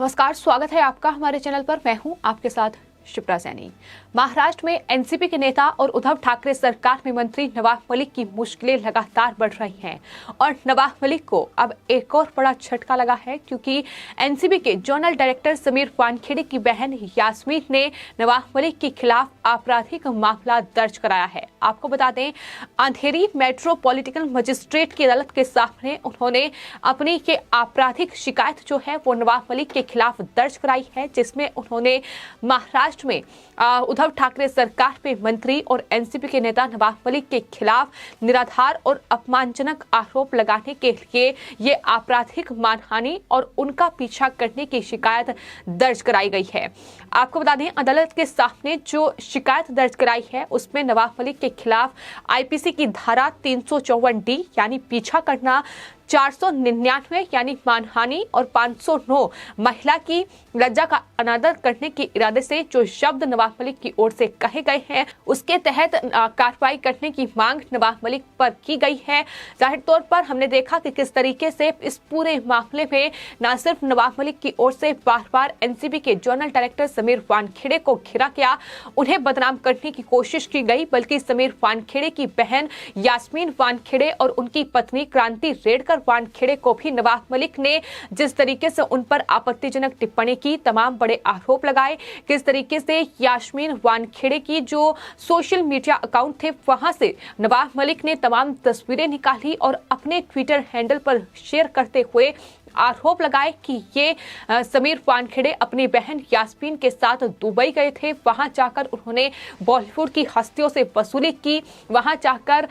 नमस्कार, स्वागत है आपका हमारे चैनल पर। मैं हूं आपके साथ शिप्रा सैनी। महाराष्ट्र में एनसीपी के नेता और उद्धव ठाकरे सरकार में मंत्री नवाब मलिक की मुश्किलें लगातार बढ़ रही हैं और नवाब मलिक को अब एक और बड़ा झटका लगा है, क्योंकि एनसीपी के जोनल डायरेक्टर समीर वानखेड़े की बहन यास्मीन ने नवाब मलिक के खिलाफ आपराधिक मामला दर्ज कराया है। आपको बता दें, अंधेरी मेट्रोपॉलिटन मजिस्ट्रेट की अदालत के सामने उन्होंने अपनी ये आपराधिक शिकायत जो है वो नवाब मलिक के खिलाफ दर्ज कराई है, जिसमें उन्होंने महाराष्ट्र में उद्धव ठाकरे सरकार में मंत्री और एनसीपी के नेता नवाब मलिक के खिलाफ निराधार और अपमानजनक आरोप लगाने के लिए ये आपराधिक मानहानि और उनका पीछा करने की शिकायत दर्ज कराई गई है। आपको बता दें, अदालत के सामने जो शिकायत दर्ज कराई है उसमें नवाब मलिक के खिलाफ आईपीसी की धारा 354D यानी पीछा करना, 499 यानी मानहानि और 509 महिला की लज्जा का अनादर करने के इरादे से जो शब्द नवाब मलिक की ओर से कहे गए हैं उसके तहत कार्रवाई करने की मांग नवाब मलिक पर की गई है। जाहिर तौर पर हमने देखा कि किस तरीके से इस पूरे मामले में न सिर्फ नवाब मलिक की ओर से बार बार एनसीपी के जोनल डायरेक्टर समीर वानखेड़े को घेरा गया, उन्हें बदनाम करने की कोशिश की गई, बल्कि समीर वानखेड़े की बहन यास्मीन वानखेड़े और उनकी पत्नी क्रांति रेडकर वानखेड़े को भी नवाब मलिक ने जिस तरीके से उन पर आपत्तिजनक टिप्पणी की, तमाम बड़े आरोप लगाए, किस तरीके से यास्मीन वानखेड़े की जो सोशल मीडिया अकाउंट थे वहां से नवाब मलिक ने तमाम तस्वीरें निकाली और अपने ट्विटर हैंडल पर शेयर करते हुए आरोप लगाए कि ये समीर वानखेड़े अपनी बहन यास्मीन के साथ दुबई गए थे, वहां जाकर उन्होंने बॉलीवुड की हस्तियों से वसूली की, वहां जाकर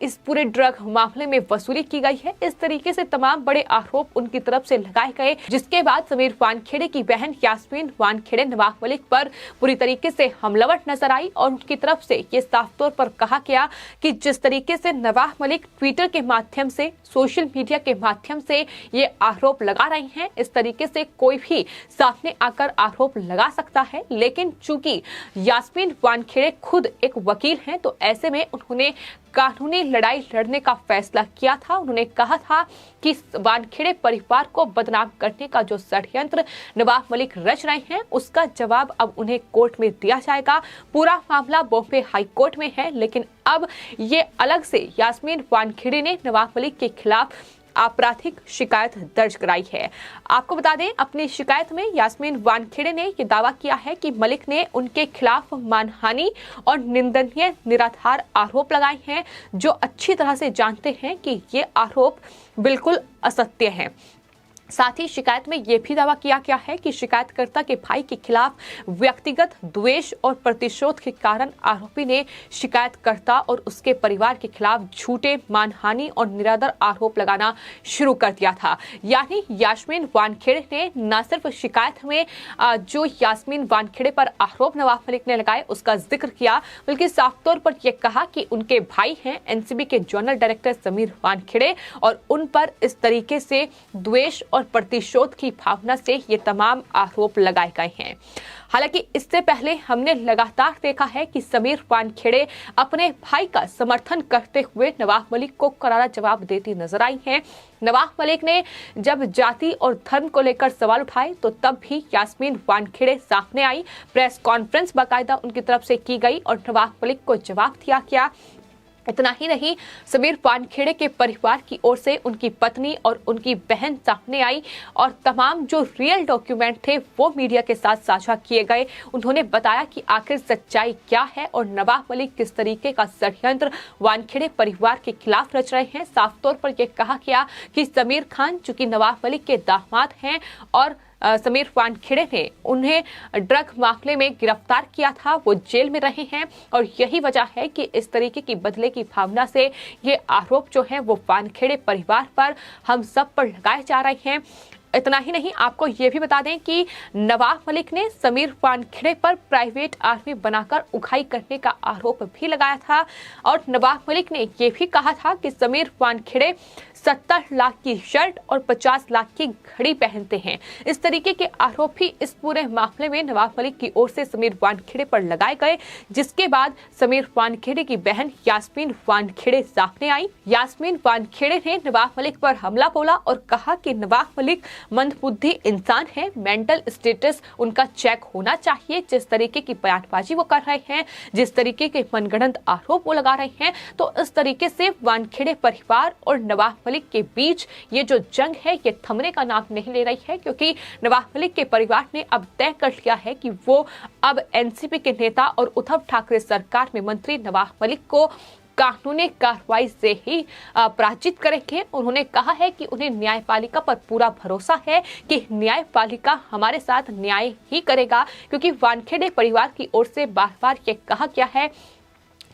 इस पूरे ड्रग मामले में वसूली की गई है। इस तरीके से तमाम बड़े आरोप उनकी तरफ से लगाए गए, जिसके बाद समीर वानखेड़े की बहन यास्मीन वानखेड़े नवाब मलिक पर पूरी तरीके से हमलावर नजर आई और उनकी तरफ से ये साफ तौर पर कहा गया कि जिस तरीके से नवाब मलिक ट्विटर के माध्यम से, सोशल मीडिया के माध्यम से ये आरोप लगा रही हैं, इस तरीके से कोई भी सामने आकर आरोप लगा सकता है। लेकिन चूंकि यास्मीन वानखेड़े खुद एक वकील हैं, तो ऐसे में उन्होंने कानूनी लड़ाई लड़ने का फैसला किया था। उन्होंने कहा था कि वानखेड़े परिवार को बदनाम करने का जो षड्यंत्र नवाब मलिक रच रहे हैं उसका जवाब अब उन्हें कोर्ट में दिया जाएगा। पूरा मामला बॉम्बे हाई कोर्ट में है, लेकिन अब ये अलग से यास्मीन वानखेड़े ने नवाब मलिक के खिलाफ आपराधिक शिकायत दर्ज कराई है। आपको बता दें, अपनी शिकायत में यास्मीन वानखेड़े ने यह दावा किया है कि मलिक ने उनके खिलाफ मानहानि और निंदनीय निराधार आरोप लगाए हैं, जो अच्छी तरह से जानते हैं कि ये आरोप बिल्कुल असत्य हैं। साथ ही शिकायत में यह भी दावा किया गया है कि शिकायतकर्ता के भाई के खिलाफ व्यक्तिगत द्वेष और प्रतिशोध के कारण आरोपी ने शिकायतकर्ता और उसके परिवार के खिलाफ झूठे मानहानि और निराधार आरोप लगाना शुरू कर दिया था। यानी यास्मीन वानखेड़े ने न सिर्फ शिकायत में जो यास्मीन वानखेड़े पर आरोप नवाब मलिक ने लगाए उसका जिक्र किया, बल्कि साफ तौर पर यह कहा कि उनके भाई हैं एनसीबी के जोनल डायरेक्टर समीर वानखेड़े और उन पर इस तरीके से द्वेष और प्रतिशोध की भावना से ये तमाम आरोप लगाए गए हैं। हालांकि इससे पहले हमने लगातार देखा है कि समीर वानखेड़े अपने भाई का समर्थन करते हुए नवाब मलिक को करारा जवाब देती नजर आई हैं। नवाब मलिक ने जब जाति और धर्म को लेकर सवाल उठाए तो तब भी यास्मीन वानखेड़े सामने आई, प्रेस कॉन्फ्रेंस बाकायदा उनकी तरफ से की गई और नवाब मलिक को जवाब दिया गया। इतना ही नहीं, समीर वानखेड़े के परिवार की ओर से उनकी पत्नी और उनकी बहन सामने आई और तमाम जो रियल डॉक्यूमेंट थे वो मीडिया के साथ साझा किए गए। उन्होंने बताया कि आखिर सच्चाई क्या है और नवाब मलिक किस तरीके का षड्यंत्र वानखेड़े परिवार के खिलाफ रच रहे हैं। साफ तौर पर यह कहा गया कि समीर खान चूंकि नवाब मलिक के दामाद हैं और समीर वानखेड़े ने उन्हें ड्रग मामले में गिरफ्तार किया था, वो जेल में रहे हैं और यही वजह है कि इस तरीके की बदले की भावना से ये आरोप जो है वो वानखेड़े परिवार पर, हम सब पर लगाए जा रहे हैं। इतना ही नहीं, आपको ये भी बता दें कि नवाब मलिक ने समीर वानखेड़े पर प्राइवेट आर्मी बनाकर उखाई करने का आरोप भी लगाया था और नवाब मलिक ने ये भी कहा था कि समीर वानखेड़े 70 लाख की शर्ट और 50 लाख की घड़ी पहनते हैं। इस तरीके के आरोप भी इस पूरे मामले में नवाब मलिक की ओर से समीर वानखेड़े पर लगाए गए, जिसके बाद समीर वानखेड़े की बहन यास्मीन वानखेड़े सामने आई। यास्मीन वानखेड़े ने नवाब मलिक पर हमला बोला और कहा कि नवाब मलिक मंदबुद्धि इंसान है, मेंटल स्टेटस उनका चेक होना चाहिए। जिस तरीके की बयानबाजी वो कर रहे हैं, जिस तरीके के मनगढ़ंत आरोप वो लगा रहे हैं, तो इस तरीके से वानखेड़े परिवार और नवाब मलिक के बीच ये जो जंग है ये थमने का नाम नहीं ले रही है, क्योंकि नवाब मलिक के परिवार ने अब तय कर लिया है कि वो अब एनसीपी के नेता और उद्धव ठाकरे सरकार में मंत्री नवाब मलिक को कानूनी कार्रवाई से ही पराजित करेंगे। उन्होंने कहा है कि उन्हें न्यायपालिका पर पूरा भरोसा है कि न्यायपालिका हमारे साथ न्याय ही करेगा, क्योंकि वानखेड़े परिवार की ओर से बार बार ये कहा गया है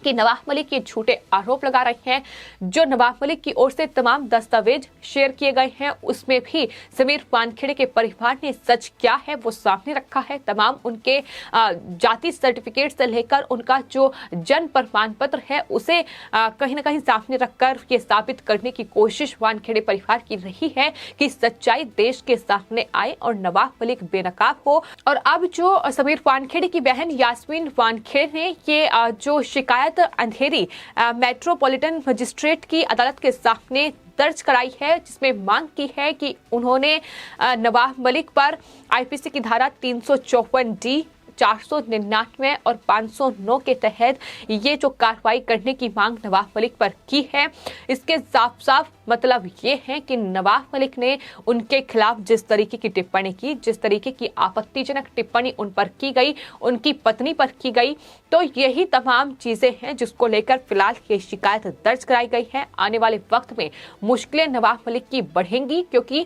कि नवाब मलिक ये झूठे आरोप लगा रहे हैं। जो नवाब मलिक की ओर से तमाम दस्तावेज शेयर किए गए हैं उसमें भी समीर वानखेड़े के परिवार ने सच क्या है वो सामने रखा है। तमाम उनके जाति सर्टिफिकेट से लेकर उनका जो जन्म प्रमाण पत्र है उसे कहीं ना कहीं सामने रखकर ये साबित करने की कोशिश वानखेड़े परिवार की रही है कि सच्चाई देश के सामने आए और नवाब मलिक बेनकाब हो। और अब जो समीर वानखेड़े की बहन यास्मीन वानखेड़े ने ये जो शिकायत अंधेरी मेट्रोपॉलिटन मजिस्ट्रेट की अदालत के सामने दर्ज कराई है, जिसमें मांग की है कि उन्होंने नवाब मलिक पर आईपीसी की धारा 354D 499 और 509 के तहत ये जो कार्रवाई करने की मांग नवाब मलिक पर की है। इसके साफ साफ मतलब ये है कि नवाब मलिक ने उनके खिलाफ जिस तरीके की टिप्पणी की, जिस तरीके की आपत्तिजनक टिप्पणी उन पर की गई, उनकी पत्नी पर की गई, तो यही तमाम चीजें हैं जिसको लेकर फिलहाल ये शिकायत दर्ज कराई गई है। आने वाले वक्त में मुश्किलें नवाब मलिक की बढ़ेंगी, क्योंकि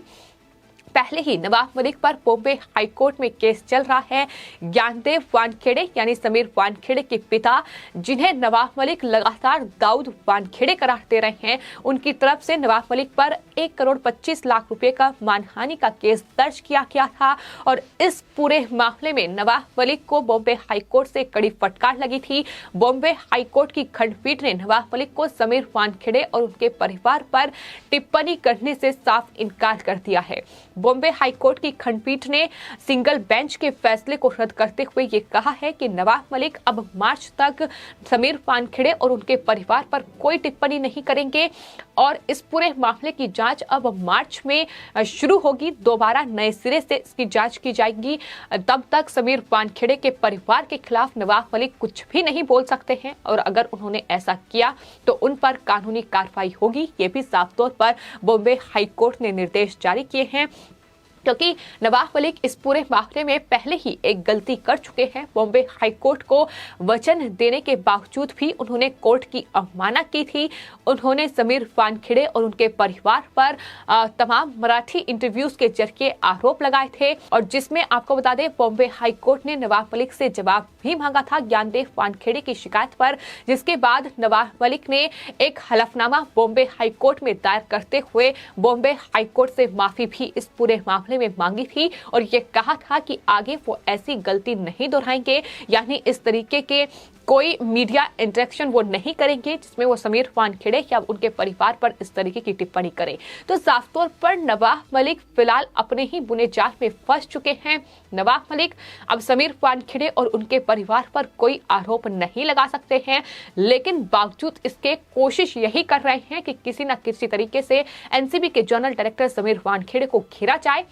पहले ही नवाब मलिक पर बॉम्बे हाईकोर्ट में केस चल रहा है। ज्ञानदेव वानखेड़े यानी समीर वानखेड़े के पिता, जिन्हें नवाब मलिक लगातार दाऊद वानखेड़े करार दे रहे हैं, उनकी तरफ से नवाब मलिक पर 1,25,00,000 रुपए का मानहानि का केस दर्ज किया गया था। और इस पूरे मामले में नवाब मलिक को बॉम्बे हाईकोर्ट से कड़ी फटकार लगी थी। बॉम्बे हाईकोर्ट की खंडपीठ ने नवाब मलिक को समीर वानखेड़े और उनके परिवार पर टिप्पणी करने से साफ इनकार कर दिया है। बॉम्बे हाईकोर्ट की खंडपीठ ने सिंगल बेंच के फैसले को रद्द करते हुए ये कहा है कि नवाब मलिक अब मार्च तक समीर वानखेड़े और उनके परिवार पर कोई टिप्पणी नहीं करेंगे और इस पूरे मामले की जांच अब मार्च में शुरू होगी। दोबारा नए सिरे से इसकी जांच की जाएगी। तब तक समीर वानखेड़े के परिवार के खिलाफ नवाब मलिक कुछ भी नहीं बोल सकते हैं और अगर उन्होंने ऐसा किया तो उन पर कानूनी कार्रवाई होगी। ये भी साफ तौर पर बॉम्बे हाईकोर्ट ने निर्देश जारी किए हैं, क्योंकि नवाब मलिक इस पूरे मामले में पहले ही एक गलती कर चुके हैं। बॉम्बे हाईकोर्ट को वचन देने के बावजूद भी उन्होंने कोर्ट की अवमानना की थी। उन्होंने समीर वानखेड़े और उनके परिवार पर तमाम मराठी इंटरव्यूज के जरिए आरोप लगाए थे और जिसमें आपको बता दें बॉम्बे हाईकोर्ट ने नवाब मलिक से जवाब भी मांगा था ज्ञानदेव वानखेड़े की शिकायत पर, जिसके बाद नवाब मलिक ने एक हलफनामा बॉम्बे हाईकोर्ट में दायर करते हुए बॉम्बे हाईकोर्ट से माफी भी इस पूरे मामले में मांगी थी और ये कहा था कि आगे वो ऐसी गलती नहीं दोहराएंगे, यानी इस तरीके के कोई मीडिया इंटरेक्शन वो नहीं करेंगे जिसमें वो समीर वानखेड़े या उनके परिवार पर इस तरीके की टिप्पणी करें। तो साफ तौर पर नवाब मलिक फिलहाल अपने ही बुने जाल में फंस चुके हैं। नवाब मलिक अब समीर वानखेड़े और उनके परिवार पर कोई आरोप नहीं लगा सकते हैं, लेकिन बावजूद इसके कोशिश यही कर रहे हैं कि किसी न किसी तरीके से एनसीबी के जनरल डायरेक्टर समीर वानखेड़े को घेरा जाए।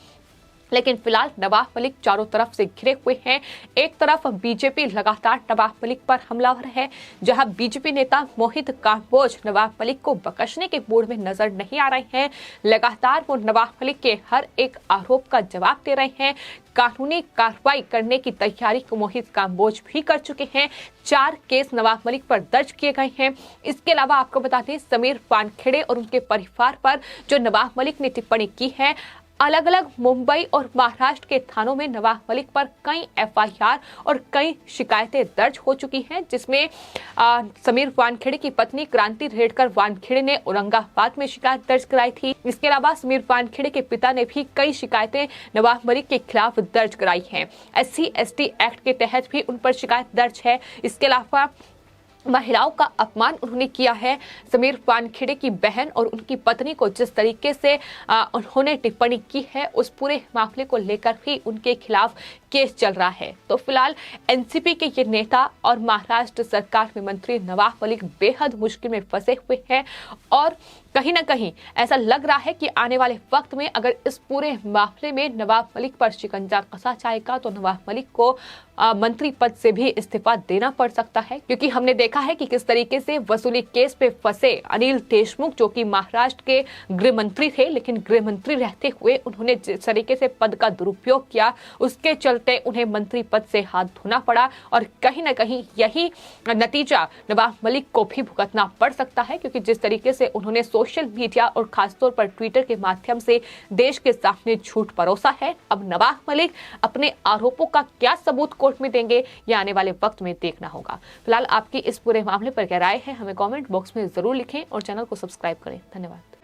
लेकिन फिलहाल नवाब मलिक चारों तरफ से घिरे हुए हैं। एक तरफ बीजेपी लगातार नवाब मलिक पर हमलावर है, जहां बीजेपी नेता मोहित कांबोज नवाब मलिक को बख्शने के मूड में नजर नहीं आ रहे हैं। लगातार वो नवाब मलिक के हर एक आरोप का जवाब दे रहे हैं। कानूनी कार्रवाई करने की तैयारी को मोहित कांबोज भी कर चुके हैं। 4 केस नवाब मलिक पर दर्ज किए गए हैं। इसके अलावा आपको बता दें समीर वानखेड़े और उनके परिवार पर जो नवाब मलिक ने टिप्पणी की है, अलग अलग मुंबई और महाराष्ट्र के थानों में नवाब मलिक पर कई एफआईआर और कई शिकायतें दर्ज हो चुकी हैं, जिसमें समीर वानखेड़े की पत्नी क्रांति रेडकर वानखेड़े ने औरंगाबाद में शिकायत दर्ज कराई थी। इसके अलावा समीर वानखेड़े के पिता ने भी कई शिकायतें नवाब मलिक के खिलाफ दर्ज कराई हैं। SC/ST एक्ट के तहत भी उन पर शिकायत दर्ज है। इसके अलावा महिलाओं का अपमान उन्होंने किया है। समीर वानखेड़े की बहन और उनकी पत्नी को जिस तरीके से उन्होंने टिप्पणी की है, उस पूरे मामले को लेकर ही उनके खिलाफ केस चल रहा है। तो फिलहाल एनसीपी के ये नेता और महाराष्ट्र सरकार में मंत्री नवाब मलिक बेहद मुश्किल में फंसे हुए हैं और कहीं ना कहीं ऐसा लग रहा है कि आने वाले वक्त में अगर इस पूरे मामले में नवाब मलिक पर शिकंजा कसा जाएगा तो नवाब मलिक को मंत्री पद से भी इस्तीफा देना पड़ सकता है, क्योंकि हमने देखा है कि किस तरीके से वसूली केस पे फंसे अनिल देशमुख, जो कि महाराष्ट्र के गृह मंत्री थे, लेकिन गृह मंत्री रहते हुए उन्होंने जिस तरीके से पद का दुरुपयोग किया, उसके चलते उन्हें मंत्री पद से हाथ धोना पड़ा और कहीं ना कहीं यही नतीजा नवाब मलिक को भी भुगतना पड़ सकता है, क्योंकि जिस तरीके से उन्होंने सोशल मीडिया और खासतौर पर ट्विटर के माध्यम से देश के सामने झूठ परोसा है। अब नवाब मलिक अपने आरोपों का क्या सबूत कोर्ट में देंगे, यह आने वाले वक्त में देखना होगा। फिलहाल आपकी इस पूरे मामले पर क्या राय है, हमें कमेंट बॉक्स में जरूर लिखें और चैनल को सब्सक्राइब करें। धन्यवाद।